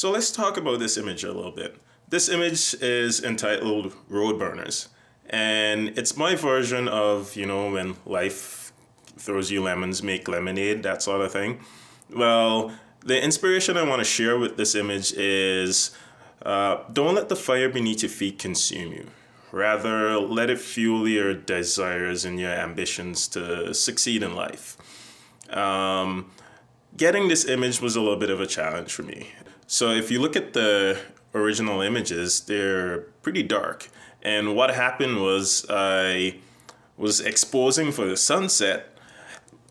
So let's talk about this image a little bit. This image is entitled Road Burners. And it's my version of, when life throws you lemons, make lemonade, that sort of thing. Well, the inspiration I want to share with this image is don't let the fire beneath your feet consume you. Rather, let it fuel your desires and your ambitions to succeed in life. Getting this image was a little bit of a challenge for me. So if you look at the original images, they're pretty dark. And what happened was I was exposing for the sunset,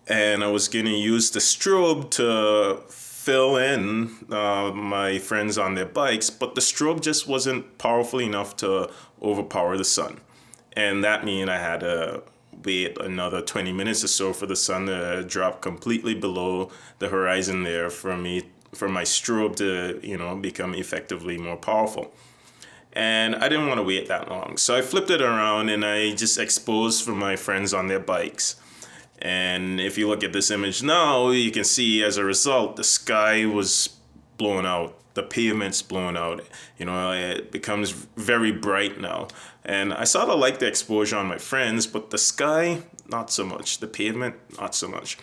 and I was going to use the strobe to fill in my friends on their bikes, but the strobe just wasn't powerful enough to overpower the sun. And that meant I had to wait another 20 minutes or so for the sun to drop completely below the horizon there for my strobe to, become effectively more powerful. And I didn't want to wait that long. So I flipped it around and I just exposed for my friends on their bikes. And if you look at this image now, you can see as a result, the sky was blown out. The pavement's blown out. It becomes very bright now. And I sort of like the exposure on my friends, but the sky, not so much. The pavement, not so much.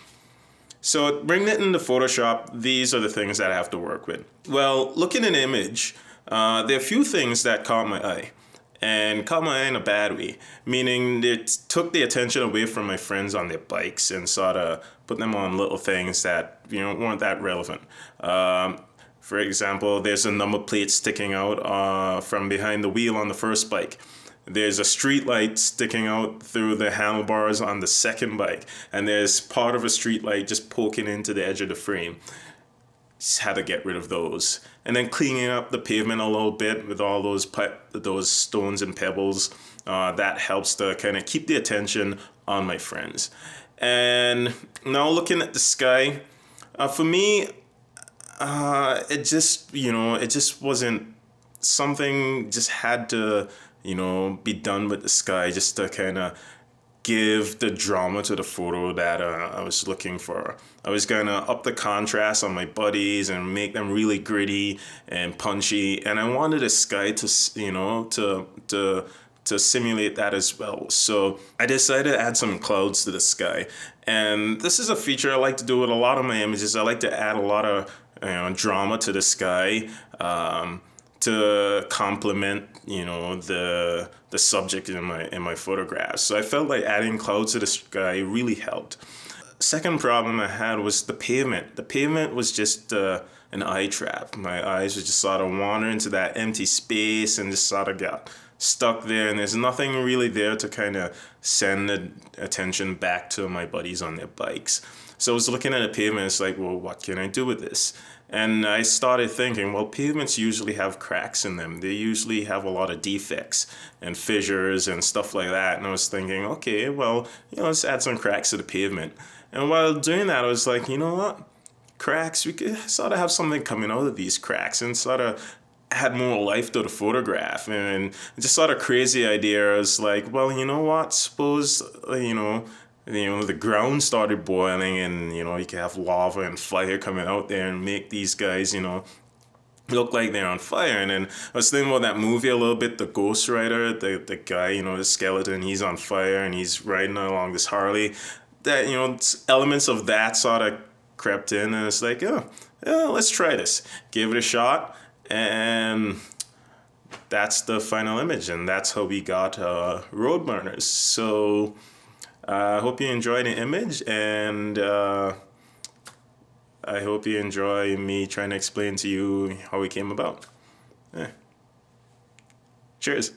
So bringing it into Photoshop, these are the things that I have to work with. Well, looking at an image, there are a few things that caught my eye. And caught my eye in a bad way, meaning it took the attention away from my friends on their bikes and sort of put them on little things that weren't that relevant. For example, there's a number plate sticking out from behind the wheel on the first bike. There's a street light sticking out through the handlebars on the second bike, and there's part of a street light just poking into the edge of the frame. Just had to get rid of those. And then cleaning up the pavement a little bit with all those stones and pebbles, that helps to kind of keep the attention on my friends. And now looking at the sky, for me, it just wasn't something, just had to, be done with the sky just to kind of give the drama to the photo that I was looking for. I was gonna up the contrast on my buddies and make them really gritty and punchy, and I wanted the sky to simulate that as well. So I decided to add some clouds to the sky, and this is a feature I like to do with a lot of my images. I like to add a lot of drama to the sky. To complement, the subject in my photographs. So I felt like adding clouds to the sky really helped. Second problem I had was the pavement. The pavement was just an eye trap. My eyes would just sort of wander into that empty space and just sort of got stuck there, and there's nothing really there to kind of send the attention back to my buddies on their bikes. So I was looking at the pavement, it's like, well, what can I do with this? And I started thinking, well, pavements usually have cracks in them. They usually have a lot of defects and fissures and stuff like that. And I was thinking, okay, well, let's add some cracks to the pavement. And while doing that, I was like, you know what? Cracks, we could sort of have something coming out of these cracks and sort of add more life to the photograph. And just sort of crazy idea. I was like, well, you know what? Suppose, the ground started boiling, and you can have lava and fire coming out there and make these guys look like they're on fire. And then I was thinking about that movie a little bit, the Ghost Rider, the guy, the skeleton, he's on fire and he's riding along this Harley. That elements of that sort of crept in, and it's like, yeah, let's try this, give it a shot. And that's the final image, and that's how we got Road Burners. So I hope you enjoy the image, and I hope you enjoy me trying to explain to you how it came about. Yeah. Cheers.